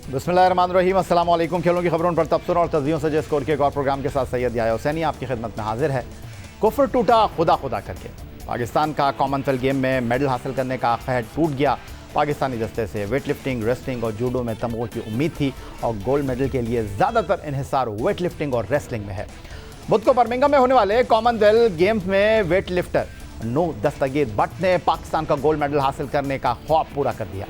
बिस्मिल्लाहिर्रहमानिर्रहीम, अस्सलाम वालेकुम। खेलों की खबरों पर तबसरा और तस्वीरों से स्कोर के एक और प्रोग्राम के साथ सैयद याया हुसैनी आपकी खिदमत में हाजिर है। कुफ्र टूटा खुदा खुदा करके पाकिस्तान का कॉमनवेल्थ गेम में मेडल हासिल करने का ख्वाहिश टूट गया। पाकिस्तानी दस्ते से वेट लिफ्टिंग, रेसलिंग और जूडो में तमगों की उम्मीद थी और गोल्ड मेडल के लिए ज़्यादातर इन्हिसार वेट लिफ्टिंग और रेसलिंग में है। बुध को बर्मिंघम में होने वाले कॉमनवेल्थ गेम्स में वेट लिफ्टर नूह दस्तगीर भट्ट ने पाकिस्तान का गोल्ड मेडल हासिल करने का ख्वाब पूरा कर दिया।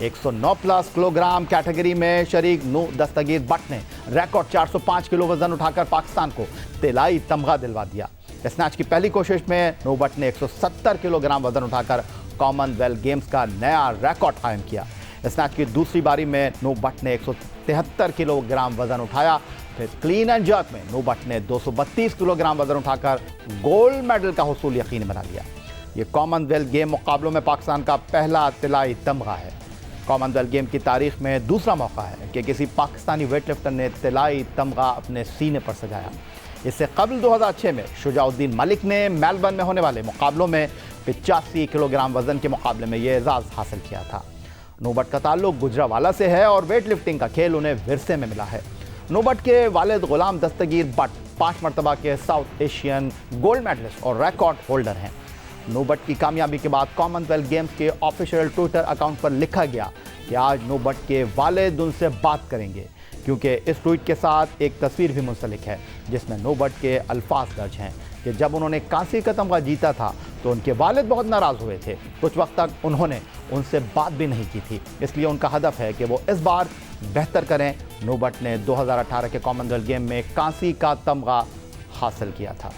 109 प्लस किलोग्राम कैटेगरी में शरीक नूह दस्तगीर भट्ट ने रिकॉर्ड 405 किलो वजन उठाकर पाकिस्तान को तिलाई तमगा दिलवा दिया। स्नैच की पहली कोशिश में नूह भट्ट ने 170 किलोग्राम वजन उठाकर कॉमनवेल्थ गेम्स का नया रिकॉर्ड कायम किया। स्नैच की दूसरी बारी में नूह भट्ट ने 173 किलोग्राम वजन उठाया। फिर क्लीन एंड जर्क में नूह भट्ट ने 232 किलोग्राम वजन उठाकर गोल्ड मेडल का हुसूल यकीनी बना लिया। ये कॉमनवेल्थ गेम मुकाबलों में पाकिस्तान का पहला तिलाई तमगा है। कॉमनवेल्थ गेम की तारीख में दूसरा मौका है कि किसी पाकिस्तानी वेटलिफ्टर ने तिलाई तमगा अपने सीने पर सजाया। इससे कबल 2006 में शुजाउद्दीन मलिक ने मेलबर्न में होने वाले मुकाबलों में 85 किलोग्राम वजन के मुकाबले में यह एजाज़ हासिल किया था। नूह भट्ट का ताल्लुक गुजरावाला से है और वेट लिफ्टिंग का खेल उन्हें विरसे में मिला है। नूह भट्ट के वालिद गुलाम दस्तगीर भट्ट 5 मरतबा के साउथ एशियन गोल्ड मेडलिस्ट और रिकॉर्ड होल्डर हैं। नूह भट्ट की कामयाबी के बाद कॉमनवेल्थ गेम्स के ऑफिशियल ट्विटर अकाउंट पर लिखा गया कि आज नूह भट्ट के वालिद उनसे बात करेंगे, क्योंकि इस ट्वीट के साथ एक तस्वीर भी मुंसलिक है जिसमें नूह भट्ट के अल्फाज दर्ज हैं कि जब उन्होंने कांसी का तमगा जीता था तो उनके वालिद बहुत नाराज़ हुए थे। कुछ वक्त तक उन्होंने उनसे बात भी नहीं की थी, इसलिए उनका हदफ है कि वो इस बार बेहतर करें। नूह भट्ट ने 2018 के कॉमनवेल्थ गेम में कांसी का तमगा हासिल किया था।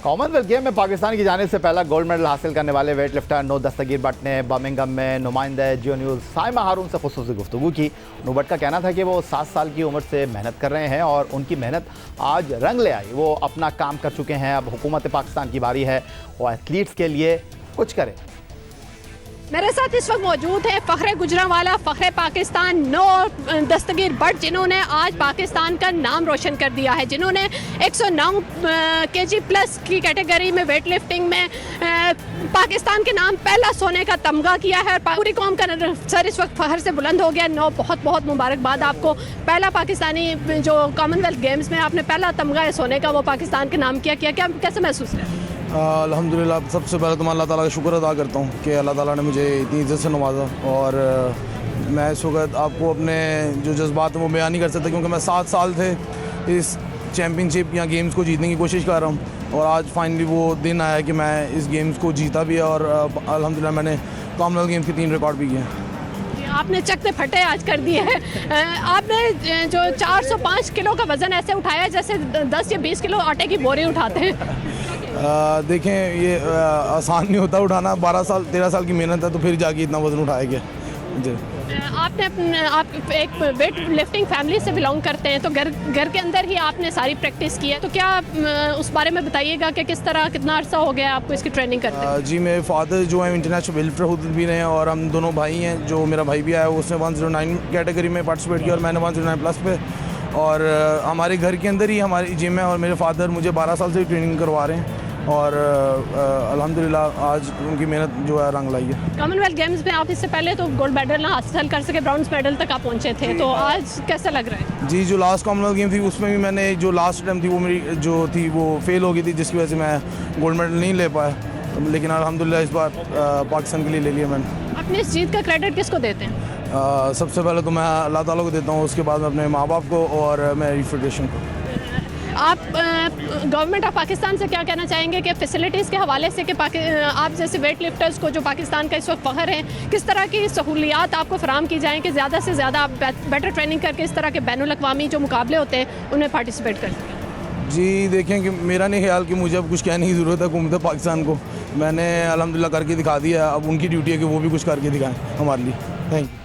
कॉमनवेल्थ गेम में पाकिस्तान की जानिब से पहला गोल्ड मेडल हासिल करने वाले वेट लिफ्टर नूह दस्तगीर भट्ट ने बर्मिंघम में नुमाइंदा जियो न्यूज़ साइमा हारून से खुसूसी गुफ्तगू की। नूह भट्ट का कहना था कि वो 7 साल की उम्र से मेहनत कर रहे हैं और उनकी मेहनत आज रंग ले आई। वो अपना काम कर चुके हैं, अब हुकूमत पाकिस्तान की बारी है वो एथलीट्स के लिए कुछ करे। मेरे साथ इस वक्त मौजूद है फ़ख्र गुजरांवाला, फ़ख्र पाकिस्तान नूह दस्तगीर भट्ट, जिन्होंने आज पाकिस्तान का नाम रोशन कर दिया है, जिन्होंने 109 केजी प्लस की कैटेगरी में वेट लिफ्टिंग में पाकिस्तान के नाम पहला सोने का तमगा किया है। पूरी कौम का सर इस वक्त फ़ख्र से बुलंद हो गया। नौ बहुत बहुत मुबारकबाद आपको। पहला पाकिस्तानी जो कॉमनवेल्थ गेम्स में आपने पहला तमगा सोने का वो पाकिस्तान के नाम किया, क्या कैसे महसूस है? अल्हम्दुलिल्लाह, सबसे पहले तो मैं अल्लाह ताला का शुक्र अदा करता हूँ कि अल्लाह ताला ने मुझे इतनी इज़्ज़त से नवाजा। और मैं इस वक्त आपको अपने जो जज्बात हैं वो बयान नहीं कर सकता, क्योंकि मैं 7 साल थे इस चैम्पियनशिप या गेम्स को जीतने की कोशिश कर रहा हूँ और आज फाइनली वो दिन आया कि मैं इस गेम्स को जीता भी है और अल्हम्दुलिल्लाह मैंने कॉमनवेल्थ गेम्स के 3 रिकॉर्ड भी किए हैं। आपने चकते फटे आज कर दिए हैं। आपने जो 405 किलो का वज़न ऐसे उठाया जैसे 10 या 20 किलो आटे की बोरी उठाते हैं। देखें, ये आसान नहीं होता उठाना। 12 साल 13 साल की मेहनत है तो फिर जाके इतना वज़न उठाया गया जी। आप एक वेट लिफ्टिंग फैमिली से बिलोंग करते हैं, तो घर के अंदर ही आपने सारी प्रैक्टिस की है, तो क्या उस बारे में बताइएगा कि किस तरह कितना अर्सा हो गया आपको इसकी ट्रेनिंग करते हैं? जी, मेरे फादर जो है इंटरनेशनल वेट लिफ्टर खुद भी रहे हैं और हम दोनों भाई हैं। जो मेरा भाई भी आया उसने 109 कैटेगरी में पार्टिसिपेट किया और मैंने 109 प्लस पे। और हमारे घर के अंदर ही हमारी जिम है और मेरे फादर मुझे 12 साल से ट्रेनिंग करवा रहे हैं और अल्हम्दुलिल्लाह आज उनकी मेहनत जो है रंग लाई है। कॉमनवेल्थ गेम्स में आप इससे पहले तो गोल्ड मेडल ना हासिल कर सके, ब्रॉन्ज मेडल तक आप पहुंचे थे, तो आज कैसा लग रहा है? जी, जो लास्ट कॉमनवेल्थ गेम थी उसमें भी मैंने जो लास्ट अटैम्प्ट थी वो मेरी जो थी वो फेल हो गई थी, जिसकी वजह से मैं गोल्ड मेडल नहीं ले पाया, लेकिन अल्हम्दुलिल्लाह इस बार पाकिस्तान के लिए ले लिया मैंने। अपनी इस जीत का क्रेडिट किसको देते हैं? सबसे पहले तो मैं अल्लाह ताला को देता हूँ, उसके बाद मैं अपने माँ बाप को और मेरी फेडरेशन को। आप गवर्नमेंट ऑफ पाकिस्तान से क्या कहना चाहेंगे कि फैसिलिटीज़ के हवाले से कि आप जैसे वेट लिफ्टर्स को जो पाकिस्तान का इस वक्त फ़ख्र है, किस तरह की सहूलियात आपको फराहम की जाएँ कि ज़्यादा से ज़्यादा आप बेटर ट्रेनिंग करके इस तरह के बैनुल-अक़वामी जो मुकाबले होते हैं उनमें पार्टिसिपेट कर सकें? जी देखें, कि मेरा नहीं ख्याल कि मुझे अब कुछ कहने की ज़रूरत है हुकूमत पाकिस्तान को। मैंने अल्हम्दुलिल्लाह करके दिखा दिया, अब उनकी ड्यूटी है कि वो भी कुछ करके दिखाएँ हमारे लिए। Thank you.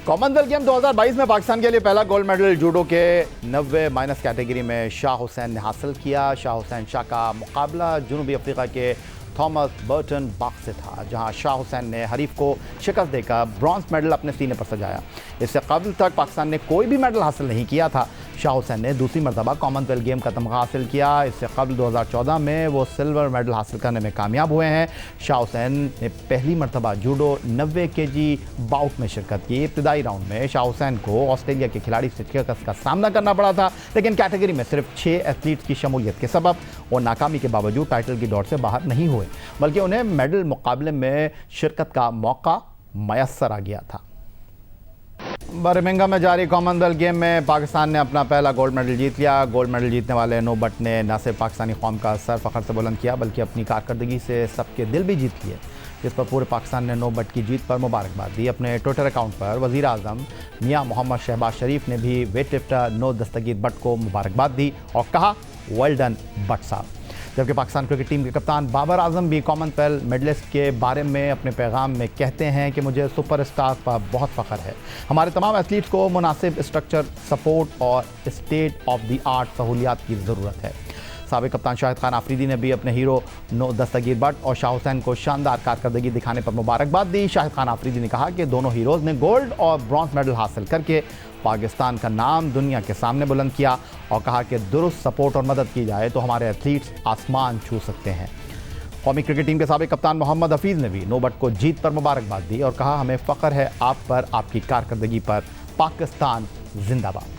कॉमनवेल्थ गेम 2022 में पाकिस्तान के लिए पहला गोल्ड मेडल जूडो के 90 माइनस कैटेगरी में शाह हुसैन ने हासिल किया। शाह हुसैन शाह का मुकाबला जनूबी अफ्रीका के थॉमस बर्टन बाग से था, जहां शाह हुसैन ने हरीफ को शिकस्त देकर ब्रॉन्ज मेडल अपने सीने पर सजाया। इससे कबल तक पाकिस्तान ने कोई भी मेडल हासिल नहीं किया था। शाह हुसैन ने दूसरी मरतबा कॉमनवेल्थ गेम का तमगा हासिल किया। इससे कबल 2014 में वो सिल्वर मेडल हासिल करने में कामयाब हुए हैं। शाह हुसैन ने पहली मरतबा जूडो 90 kg बाउट में शिरकत की। इब्तदाई राउंड में शाह हुसैन को ऑस्ट्रेलिया के खिलाड़ी से शिकस्त का सामना करना पड़ा था, लेकिन कैटेगरी में सिर्फ 6 एथलीट्स की शमूलियत के सबब वो नाकामी के बावजूद टाइटल की दौड़ से बाहर नहीं हुए, बल्कि उन्हें मेडल मुकाबले में शिरकत का मौका मैसर आ गया था। बर्मिंघम में जारी कॉमनवेल्थ गेम में पाकिस्तान ने अपना पहला गोल्ड मेडल जीत लिया। गोल्ड मेडल जीतने वाले नो बट ने न सिर्फ पाकिस्तानी कौम का सर फ़ख्र से बुलंद किया, बल्कि अपनी कारकर्दगी से सबके दिल भी जीत लिए, जिस पर पूरे पाकिस्तान ने नो बट की जीत पर मुबारकबाद दी। अपने ट्विटर अकाउंट पर वज़ीर आज़म मियां मोहम्मद शहबाज शरीफ ने भी वेट लिफ्टर नो दस्तगीर बट को मुबारकबाद दी और कहा, वेल डन बट साहब। जबकि पाकिस्तान क्रिकेट टीम के कप्तान बाबर आजम भी कॉमनवेल्थ मेडलिस्ट के बारे में अपने पैगाम में कहते हैं कि मुझे सुपरस्टार पर बहुत फ़ख्र है। हमारे तमाम एथलीट्स को मुनासिब स्ट्रक्चर, सपोर्ट और स्टेट ऑफ द आर्ट सहूलियात की ज़रूरत है। साबिक़ कप्तान शाहिद खान आफरीदी ने भी अपने हीरो नो दस्तगीर बट और शाह हुसैन को शानदार कारकर्दगी दिखाने पर मुबारकबाद दी। शाहिद खान आफरीदी ने कहा कि दोनों हीरोज़ ने गोल्ड और ब्रॉन्ज मेडल हासिल करके पाकिस्तान का नाम दुनिया के सामने बुलंद किया और कहा कि दुरुस्त सपोर्ट और मदद की जाए तो हमारे एथलीट्स आसमान छू सकते हैं। कौमी क्रिकेट टीम के साबिक़ कप्तान मोहम्मद हफीज़ ने भी नो बट को जीत पर मुबारकबाद दी और कहा, हमें फ़ख्र है आप पर, आपकी कारकर्दगी पर। पाकिस्तान जिंदाबाद।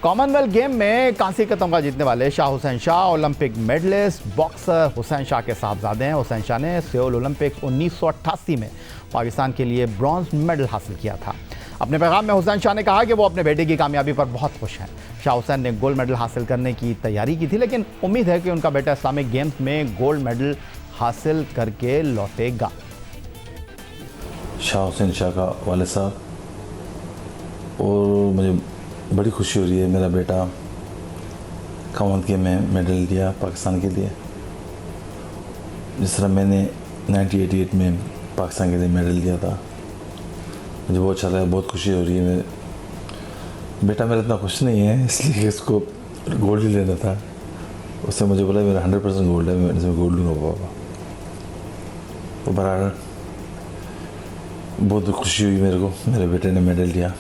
कॉमनवेल्थ गेम में कांसे का तमगा जीतने वाले Shah Hussain Shah Olympic medallist boxer Hussain Shah के साहबजादे हैं। हुसैन शाह ने सियोल ओलंपिक्स 1988 में पाकिस्तान के लिए ब्रॉन्ज मेडल हासिल किया था। अपने पैगाम में हुसैन शाह ने कहा कि वो अपने बेटे की कामयाबी पर बहुत खुश हैं। शाह हुसैन ने गोल्ड मेडल हासिल करने की तैयारी की थी, लेकिन उम्मीद है कि उनका बेटा इस्लामिक गेम्स में गोल्ड मेडल हासिल करके लौटेगा। शाह हुसैन शाह का वालिद साहब, और मुझे बड़ी खुशी हो रही है, मेरा बेटा कॉमनवेल्थ गेम में मेडल लिया पाकिस्तान के लिए। जिस तरह मैंने 1988 में पाकिस्तान के लिए मेडल लिया था, मुझे बहुत अच्छा लगा, बहुत खुशी हो रही है। मेरे बेटा मेरा इतना खुश नहीं है, इसलिए इसको गोल्ड ही लेना था। उससे मुझे बोला मेरा 100% गोल्ड है, मैं इसमें गोल्ड लूँगा पापा। तो बहरहाल बहुत खुशी हुई मेरे को, मेरे बेटे ने मेडल लिया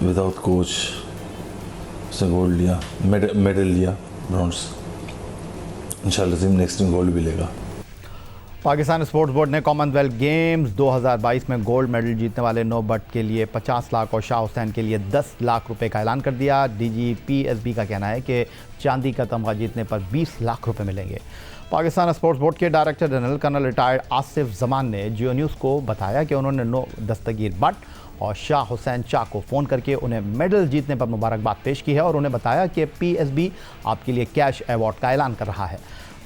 विदाउट कोच, उसने गोल्ड लिया, मेडल लिया ब्रॉन्ज। इंशाल्लाह नेक्स्ट टाइम गोल्ड भी लेगा। पाकिस्तान स्पोर्ट्स बोर्ड ने कॉमनवेल्थ गेम्स 2022 में गोल्ड मेडल जीतने वाले नो बट के लिए 50 लाख और शाह हुसैन के लिए 10 लाख रुपए का ऐलान कर दिया। DGPSB का कहना है कि चांदी का तमगा जीतने पर 20 लाख रुपए मिलेंगे। पाकिस्तान स्पोर्ट्स बोर्ड के director general colonel retired Asif Zaman ने जियो न्यूज़ को बताया कि उन्होंने नो दस्तगीर बट और शाह हुसैन शाह को फ़ोन करके उन्हें मेडल जीतने पर मुबारकबाद पेश की है और उन्हें बताया कि PSB आपके लिए कैश अवार्ड का ऐलान कर रहा है।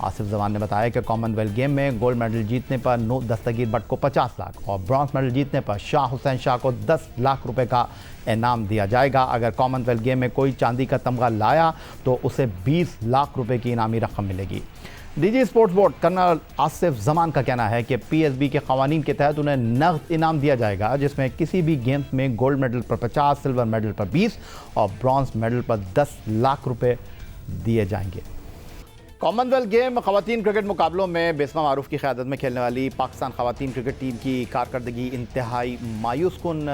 आसिफ जमान ने बताया कि कॉमनवेल्थ गेम में गोल्ड मेडल जीतने पर नो दस्तगीर बट को 50 लाख और ब्रॉन्ज मेडल जीतने पर शाह हुसैन शाह को 10 लाख रुपए का इनाम दिया जाएगा। अगर कॉमनवेल्थ गेम में कोई चांदी का तमगा लाया तो उसे 20 लाख रुपए की इनामी रकम मिलेगी। DG sports board colonel Asif Zaman का कहना है कि PSB के कवानीन के तहत उन्हें नगद इनाम दिया जाएगा, जिसमें किसी भी गेम्स में गोल्ड मेडल पर 50, सिल्वर मेडल पर 20 और ब्रॉन्ज मेडल पर 10 लाख रुपए दिए जाएंगे। कॉमनवेल्थ गेम ख़वातीन क्रिकेट मुकाबलों में बेस्मा मारूफ की क़यादत में खेलने वाली पाकिस्तान ख़वातीन क्रिकेट टीम की कारकर्दगी इंतहाई मायूस कुन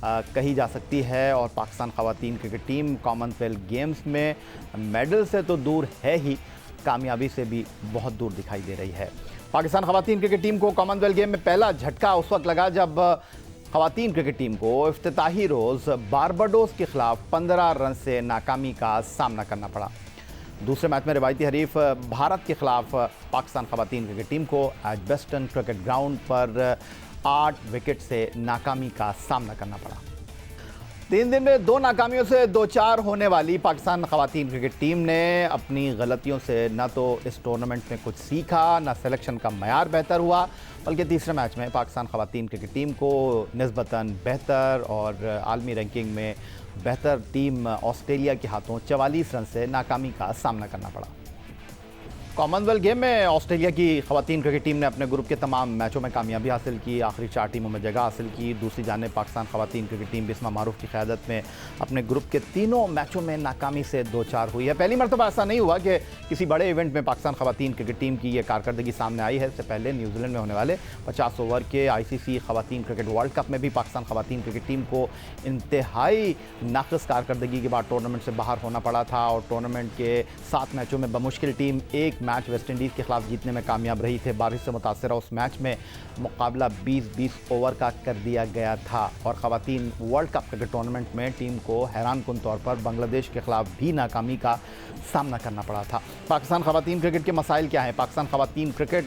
कही जा सकती है और पाकिस्तान ख़वातीन क्रिकेट टीम कॉमनवेल्थ गेम्स में मेडल से तो दूर है ही, कामयाबी से भी बहुत दूर दिखाई दे रही है। पाकिस्तान ख़वातीन क्रिकेट टीम को कॉमनवेल्थ गेम में पहला झटका उस वक्त लगा जब ख़वातीन क्रिकेट टीम को इफ्तिताही रोज़ बारबाडोस के खिलाफ 15 रन से नाकामी का सामना करना पड़ा। दूसरे मैच में रिवायती हरीफ भारत के खिलाफ पाकिस्तान ख़वातीन क्रिकेट टीम को एजबेस्टन क्रिकेट ग्राउंड पर 8 विकेट से नाकामी का सामना करना पड़ा। 3 दिन में 2 नाकामियों से 2-4 होने वाली पाकिस्तान ख़वातीन क्रिकेट टीम ने अपनी गलतियों से न तो इस टूर्नामेंट में कुछ सीखा, न सिलेक्शन का मयार बेहतर हुआ, बल्कि तीसरे मैच में पाकिस्तान ख़वातीन क्रिकेट टीम को निस्बतन बेहतर और आलमी रैंकिंग में बेहतर टीम ऑस्ट्रेलिया के हाथों 44 रन से नाकामी का सामना करना पड़ा। कॉमनवेल्थ गेम में ऑस्ट्रेलिया की खवातीन क्रिकेट टीम ने अपने ग्रुप के तमाम मैचों में कामयाबी हासिल की, आखिरी 4 टीमों में जगह हासिल की। दूसरी जानिब पाकिस्तान खवातीन क्रिकेट टीम बिस्मा मारूफ की क़यादत में अपने ग्रुप के तीनों मैचों में नाकामी से 2-4 हुई है। पहली मरतबा ऐसा नहीं हुआ कि किसी बड़े इवेंट में पाकिस्तान खवातीन क्रिकेट टीम की ये कारकर्दगी सामने आई है। इससे पहले न्यूजीलैंड में होने वाले 50 ओवर के ICC खवातीन क्रिकेट वर्ल्ड कप में भी पाकिस्तान खवातीन क्रिकेट टीम को इंतहाई नाक़िस कारकर्दगी के बाद टूर्नामेंट से बाहर होना पड़ा था और टूर्नामेंट के 7 मैचों में बमुश्किल टीम एक मैच वेस्ट इंडीज़ के खिलाफ जीतने में कामयाब रही थे। बारिश से मुतासरा उस मैच में मुकाबला 20-20 ओवर का कर दिया गया था और खवातीन वर्ल्ड कप क्रिकेट टूर्नामेंट में टीम को हैरानकुन तौर पर बांग्लादेश के खिलाफ भी नाकामी का सामना करना पड़ा था। पाकिस्तान खवातीन क्रिकेट के मसाइल क्या हैं? पाकिस्तान खवातीन क्रिकेट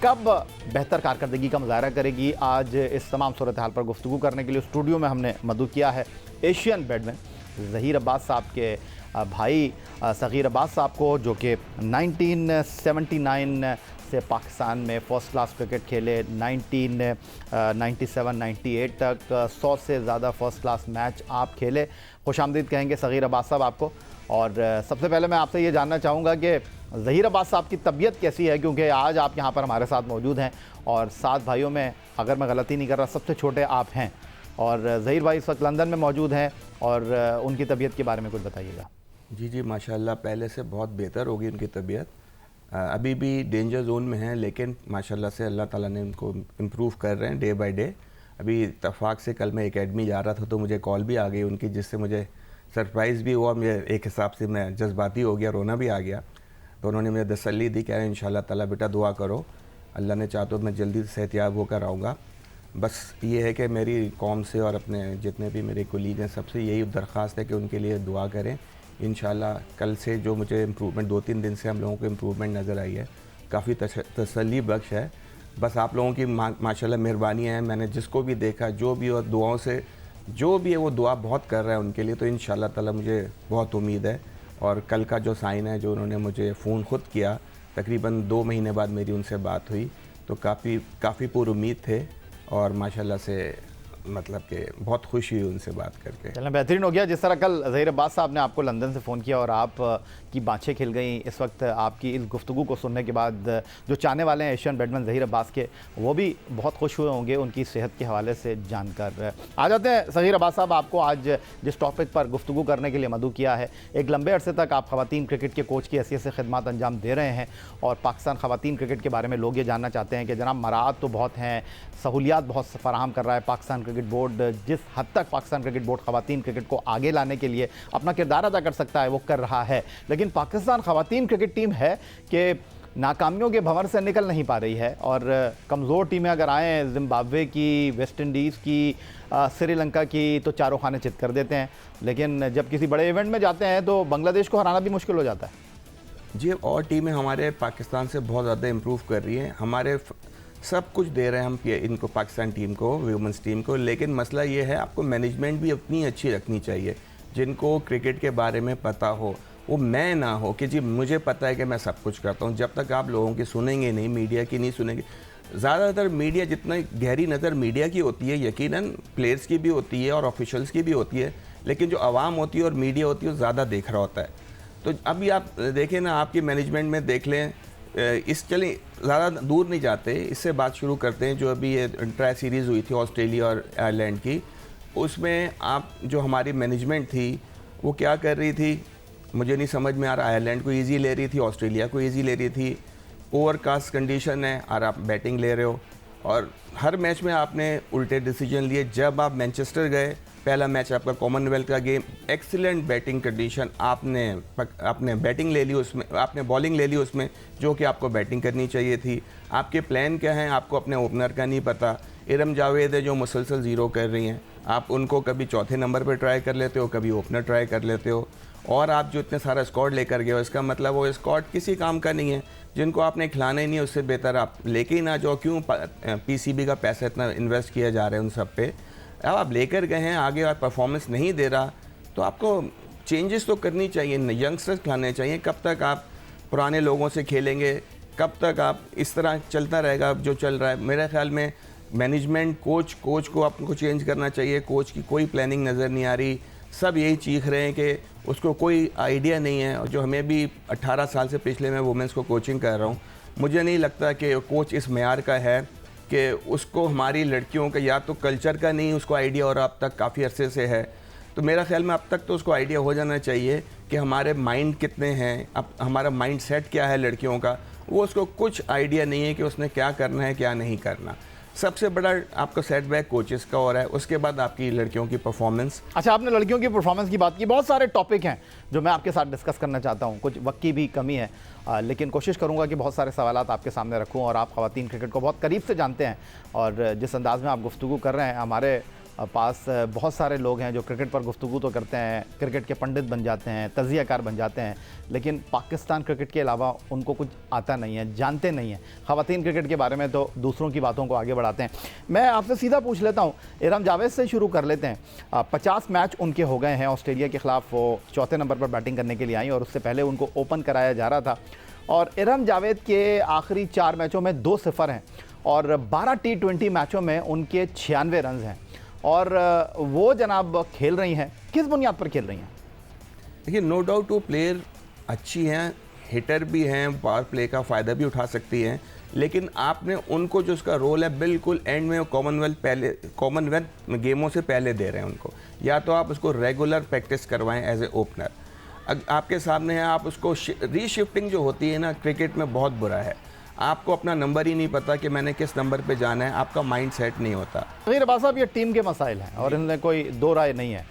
कब बेहतर कारकर्दगी का मुजाहरा करेगी? आज इस तमाम सूरत हाल पर गुफ्तगू करने के लिए स्टूडियो में हमने मदऊ किया है एशियन बैडमिंटन ज़हीर अब्बास साहब के भाई सगीर अब्बास साहब को, जो कि 1979 से पाकिस्तान में फ़र्स्ट क्लास क्रिकेट खेले, 1997-98 तक 100 से ज़्यादा फ़र्स्ट क्लास मैच आप खेले। खुशामदीद कहेंगे सगीर अब्बास साहब आपको। और सबसे पहले मैं आपसे ये जानना चाहूँगा कि ज़हीर अब्बास साहब की तबीयत कैसी है, क्योंकि आज आप यहाँ पर हमारे साथ मौजूद हैं और 7 भाइयों में अगर मैं गलती नहीं कर रहा सबसे छोटे आप हैं और ज़हीर भाई इस वक्त लंदन में मौजूद हैं और उनकी तबीयत के बारे में कुछ बताइएगा। जी माशाल्लाह पहले से बहुत बेहतर होगी उनकी तबीयत। अभी भी डेंजर जोन में हैं, लेकिन माशाल्लाह से अल्लाह ताला ने उनको इम्प्रूव कर रहे हैं डे बाय डे। अभी इत्तफाक से कल मैं एकेडमी जा रहा था तो मुझे कॉल भी आ गई उनकी, जिससे मुझे सरप्राइज़ भी हुआ। मुझे एक हिसाब से मैं जज्बाती हो गया, रोना भी आ गया। तो उन्होंने मुझे तसल्ली दी, कह रहे हैं इंशाल्लाह ताला बेटा दुआ करो, अल्लाह ने चाहा तो मैं जल्दी सेहतियाब होकर आऊँगा। बस ये है कि मेरी कौम से और अपने जितने भी मेरे कोलीग हैं सबसे यही दरख्वास्त है कि उनके लिए दुआ करें। इंशाल्लाह कल से जो मुझे इम्प्रूवमेंट 2-3 दिन से हम लोगों को इम्प्रूवमेंट नज़र आई है, काफ़ी तसल्ली बख्श है। बस आप लोगों की माशाल्लाह मेहरबानी है। मैंने जिसको भी देखा, जो भी और दुआओं से जो भी है वो दुआ बहुत कर रहा है उनके लिए, तो इंशाल्लाह ताला मुझे बहुत उम्मीद है। और कल का जो साइन है, जो उन्होंने मुझे फ़ोन ख़ुद किया, तकरीबन 2 महीने बाद मेरी उनसे बात हुई, तो काफ़ी पुरुम्मीद थे और माशाल्लाह से मतलब कि बहुत खुशी हुई उनसे बात करके। चलना बेहतरीन हो गया। जिस तरह कल ज़हीर अब्बास साहब ने आपको लंदन से फ़ोन किया और आप की बाँछें खिल गई इस वक्त आपकी इस गुफ्तगू को सुनने के बाद, जो चाहने वाले हैं एशियन बैडमिंटन ज़हीर अब्बास के, वो भी बहुत खुश हुए होंगे उनकी सेहत के हवाले से जानकर। आ जाते हैं ज़हीर अब्बास साहब, आपको आज जिस टॉपिक पर गुफ्तगू करने के लिए मदऊ किया है, एक लंबे अरसे तक आप ख़वातीन क्रिकेट के कोच की हैसियत से खिदमत अंजाम दे रहे हैं और पाकिस्तान ख़वातीन क्रिकेट के बारे में लोग ये जानना चाहते हैं कि जनाब मराहत तो बहुत हैं, सहूलियात बहुत फराहम कर रहा है पाकिस्तान क्रिकेट बोर्ड, जिस हद तक पाकिस्तान क्रिकेट बोर्ड ख़वातीन क्रिकेट को आगे लाने के लिए अपना किरदार अदा कर सकता है वो कर रहा है, लेकिन पाकिस्तान ख़वातीन क्रिकेट टीम है कि नाकामियों के भंवर से निकल नहीं पा रही है और कमज़ोर टीमें अगर आएँ, जिम्बाब्वे की, वेस्ट इंडीज़ की, श्रीलंका की, तो चारों खाने चित कर देते हैं, लेकिन जब किसी बड़े इवेंट में जाते हैं तो बांग्लादेश को हराना भी मुश्किल हो जाता है। जी, और टीमें हमारे पाकिस्तान से बहुत ज़्यादा इम्प्रूव कर रही हैं, हमारे सब कुछ दे रहे हैं हम इनको, पाकिस्तान टीम को, वुमेंस टीम को, लेकिन मसला ये है आपको मैनेजमेंट भी अपनी अच्छी रखनी चाहिए। जिनको क्रिकेट के बारे में पता हो, वो मैं ना हो कि जी मुझे पता है कि मैं सब कुछ करता हूँ। जब तक आप लोगों की सुनेंगे नहीं, मीडिया की नहीं सुनेंगे, ज़्यादातर मीडिया, जितना गहरी नज़र मीडिया की होती है, यकीनन प्लेयर्स की भी होती है और ऑफिशियल्स की भी होती है, लेकिन जो आवाम होती है और मीडिया होती है वो ज़्यादा देख रहा होता है। तो अभी आप देखें ना, आपकी मैनेजमेंट में देख लें, चलें ज़्यादा दूर नहीं जाते, इससे बात शुरू करते हैं। जो अभी ये ट्राई सीरीज़ हुई थी ऑस्ट्रेलिया और आयरलैंड की, उसमें आप जो हमारी मैनेजमेंट थी वो क्या कर रही थी मुझे नहीं समझ में आ रहा। आयरलैंड को इजी ले रही थी, ऑस्ट्रेलिया को इजी ले रही थी, ओवरकास्ट कंडीशन है और आप बैटिंग ले रहे हो, और हर मैच में आपने उल्टे डिसीजन लिए। जब आप मैनचेस्टर गए, पहला मैच आपका कॉमनवेल्थ का गेम, एक्सीलेंट बैटिंग कंडीशन, आपने बैटिंग ले ली उसमें, आपने बॉलिंग ले ली उसमें, जो कि आपको बैटिंग करनी चाहिए थी। आपके प्लान क्या हैं, आपको अपने ओपनर का नहीं पता। इरम जावेद है जो मुसलसल ज़ीरो कर रही हैं, आप उनको कभी चौथे नंबर पर ट्राई कर लेते हो, कभी ओपनर ट्राई कर लेते हो, और आप जो इतने सारा स्क्वाड लेकर गए हो, इसका मतलब वो स्क्वाड किसी काम का नहीं है। जिनको आपने खिलाना ही नहीं, उससे बेहतर आप लेके ही ना जाओ। क्यों PCB का पैसा इतना इन्वेस्ट किया जा रहा है उन सब पे, अब आप लेकर गए हैं, आगे और परफॉर्मेंस नहीं दे रहा, तो आपको चेंजेस तो करनी चाहिए, यंगस्टर्स खिलाने चाहिए। कब तक आप पुराने लोगों से खेलेंगे, कब तक आप इस तरह चलता रहेगा जो चल रहा है। मेरे ख्याल में मैनेजमेंट, कोच को आपको चेंज करना चाहिए। कोच की कोई प्लानिंग नज़र नहीं आ रही। सब यही चीख रहे हैं कि उसको कोई आइडिया नहीं है। और जो हमें भी 18 साल से पिछले मैं वुमेंस को कोचिंग कर रहा हूँ, मुझे नहीं लगता कि कोच इस मेयार का है कि उसको हमारी लड़कियों का या तो कल्चर का नहीं उसको आइडिया, और अब तक काफ़ी अरसे से है। तो मेरा ख्याल में अब तक तो उसको आइडिया हो जाना चाहिए कि हमारे माइंड कितने हैं, अब हमारा माइंड सेट क्या है लड़कियों का, वो उसको कुछ आइडिया नहीं है कि उसने क्या करना है क्या नहीं करना। सबसे बड़ा आपका सेटबैक कोचेस का और है, उसके बाद आपकी लड़कियों की परफॉर्मेंस। अच्छा, आपने लड़कियों की परफॉर्मेंस की बात की, बहुत सारे टॉपिक हैं जो मैं आपके साथ डिस्कस करना चाहता हूं, कुछ वक्त की भी कमी है, लेकिन कोशिश करूंगा कि बहुत सारे सवालात आपके सामने रखूं। और आप ख़वातीन क्रिकेट को बहुत करीब से जानते हैं और जिस अंदाज़ में आप गुफ्तगू कर रहे हैं, हमारे पास बहुत सारे लोग हैं जो क्रिकेट पर गुफ्तगू तो करते हैं, क्रिकेट के पंडित बन जाते हैं, तज़ियाकार बन जाते हैं, लेकिन पाकिस्तान क्रिकेट के अलावा उनको कुछ आता नहीं है, जानते नहीं हैं। ख़वातीन क्रिकेट के बारे में तो दूसरों की बातों को आगे बढ़ाते हैं। मैं आपसे सीधा पूछ लेता हूँ, इरम जावेद से शुरू कर लेते हैं। 50 मैच उनके हो गए हैं, ऑस्ट्रेलिया के ख़िलाफ़ वो चौथे नंबर पर बैटिंग करने के लिए आई और उससे पहले उनको ओपन कराया जा रहा था। और इरम जावेद के आखिरी 4 मैचों में 2 सिफर हैं और 12 T20 मैचों में उनके 96 रन हैं। और वो जनाब खेल रही हैं, किस बुनियाद पर खेल रही हैं? देखिए, नो डाउट वो प्लेयर अच्छी हैं, हिटर भी हैं, पावर प्ले का फ़ायदा भी उठा सकती हैं, लेकिन आपने उनको जो उसका रोल है बिल्कुल एंड में कॉमनवेल्थ गेमों से पहले दे रहे हैं उनको। या तो आप उसको रेगुलर प्रैक्टिस करवाएं एज ए ओपनर, आपके सामने है, आप उसको रीशिफ्टिंग जो होती है ना क्रिकेट में बहुत बुरा है। आपको अपना नंबर ही नहीं पता कि मैंने किस नंबर पे जाना है, आपका माइंड सेट नहीं होता। सगीर अब्बास साहब, ये टीम के मसाइल हैं और इनमें कोई दो राय नहीं है,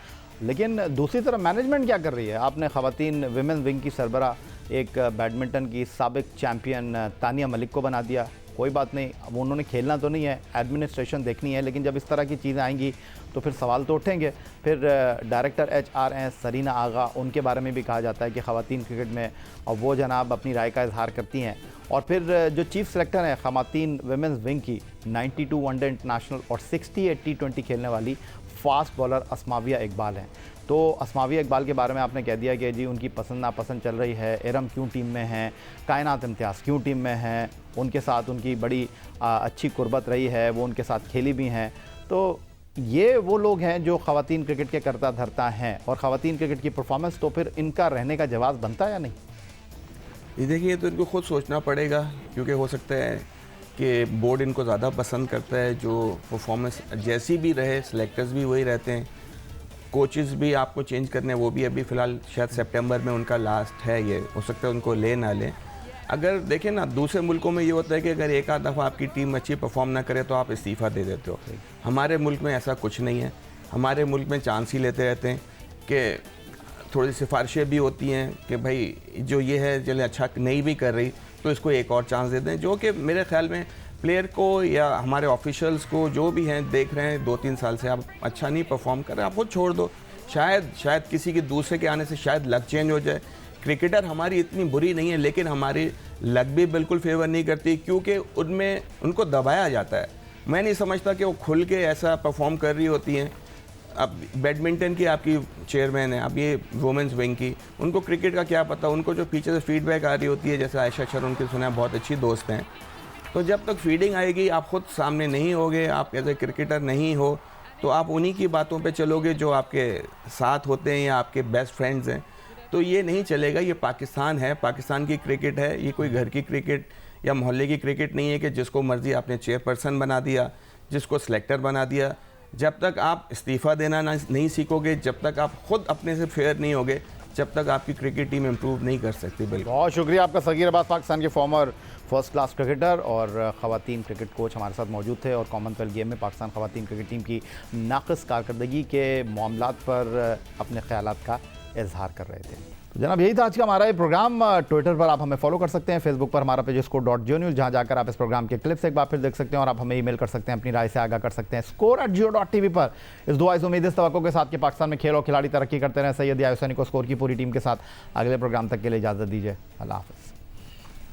लेकिन दूसरी तरफ मैनेजमेंट क्या कर रही है? आपने ख़वातीन विमेंस विंग की सरबरा एक बैडमिंटन की साबिक चैम्पियन तानिया मलिक को बना दिया। कोई बात नहीं, अब उन्होंने खेलना तो नहीं है, एडमिनिस्ट्रेशन देखनी है, लेकिन जब इस तरह की चीज़ें आएंगी तो फिर सवाल तो उठेंगे। फिर डायरेक्टर HR हैं सरीना आगा, उनके बारे में भी कहा जाता है कि ख़वातीन क्रिकेट में और वो जनाब अपनी राय का इजहार करती हैं। और फिर जो चीफ सेलेक्टर हैं ख़वातीन विमेंस विंग की, 92 वनडे इंटरनेशनल और 68 T20 खेलने वाली फास्ट बॉलर अस्माविया इकबाल हैं। तो अस्माविया इकबाल के बारे में आपने कह दिया कि जी उनकी पसंद नापसंद चल रही है, इरम क्यों टीम में हैं, कायनात इम्तियाज़ क्यों टीम में हैं, उनके साथ उनकी बड़ी अच्छी कुर्बत रही है, वो उनके साथ खेली भी हैं। तो ये वो लोग हैं जो ख़वातीन क्रिकेट के करता धरता हैं और ख़वातीन क्रिकेट की परफॉर्मेंस, तो फिर इनका रहने का जवाब बनता है या नहीं? ये देखिए, तो इनको खुद सोचना पड़ेगा, क्योंकि हो सकता है कि बोर्ड इनको ज़्यादा पसंद करता है, जो परफॉर्मेंस जैसी भी रहे, सेलेक्टर्स भी वही रहते हैं, कोचेस भी आपको चेंज करने, वो भी अभी फ़िलहाल शायद सितंबर में उनका लास्ट है, ये हो सकता है उनको ले ना लें। अगर देखें ना, दूसरे मुल्कों में ये होता है कि अगर एक आध दफ़ा आपकी टीम अच्छी परफॉर्म ना करे तो आप इस्तीफ़ा दे देते हो। हमारे मुल्क में ऐसा कुछ नहीं है, हमारे मुल्क में चांस ही लेते रहते हैं कि थोड़ी सिफारिशें भी होती हैं कि भाई जो ये है चले अच्छा नहीं भी कर रही तो इसको एक और चांस दे दें, जो कि मेरे ख्याल में प्लेयर को या हमारे ऑफिशियल्स को जो भी हैं देख रहे हैं 2-3 साल से आप अच्छा नहीं परफॉर्म कर रहे, आप खुद छोड़ दो। शायद किसी के दूसरे के आने से शायद लक चेंज हो जाए। क्रिकेटर हमारी इतनी बुरी नहीं है, लेकिन हमारी लक भी बिल्कुल फेवर नहीं करती, क्योंकि उनमें उनको दबाया जाता है। मैं नहीं समझता कि वो खुल के ऐसा परफॉर्म कर रही होती हैं। अब बैडमिंटन की आपकी चेयरमैन है, अब ये वुमेंस विंग की, उनको क्रिकेट का क्या पता, उनको जो पीछे से फीडबैक आ रही होती है, जैसे आयशा शर उनकी सुना है बहुत अच्छी दोस्त हैं, तो जब तक फीडिंग आएगी आप खुद सामने नहीं होगे, आप एज ए क्रिकेटर नहीं हो, तो आप उन्हीं की बातों पे चलोगे जो आपके साथ होते हैं या आपके बेस्ट फ्रेंड्स हैं, तो ये नहीं चलेगा। ये पाकिस्तान है, पाकिस्तान की क्रिकेट है, ये कोई घर की क्रिकेट या मोहल्ले की क्रिकेट नहीं है कि जिसको मर्ज़ी आपने चेयरपर्सन बना दिया, जिसको सिलेक्टर बना दिया। जब तक आप इस्तीफ़ा देना नहीं सीखोगे, जब तक आप खुद अपने से फेयर नहीं होगे, जब तक आपकी क्रिकेट टीम इम्प्रूव नहीं कर सकती। बिल्कुल, बहुत शुक्रिया आपका। सगीर अब्बास पाकिस्तान के फॉर्मर फर्स्ट क्लास क्रिकेटर और ख़वातीन क्रिकेट कोच हमारे साथ मौजूद थे और कॉमनवेल्थ गेम में पाकिस्तान ख़वातीन क्रिकेट टीम की नाक़िस कारकर्दगी के मामलात पर अपने ख़यालात का इजहार कर रहे थे। तो जनाब, यही था आज का हमारा ये प्रोग्राम। ट्विटर पर आप हमें फॉलो कर सकते हैं, फेसबुक पर हमारा पेज score.geo जहाँ जाकर आप इस प्रोग्राम के क्लिप्स एक बार फिर देख सकते हैं और आप हमें ईमेल कर सकते हैं, अपनी राय से आगाह कर सकते हैं score@geo.tv पर। इस दुआ इस उम्मीद इस तवक्को के साथ कि पाकिस्तान में खेल और खिलाड़ी तरक्की करते रहें। सैयद याहिया हुसैनी को स्कोर की पूरी टीम के साथ अगले प्रोग्राम तक के लिए इजाज़त दीजिए। अल्लाह हाफ़िज़।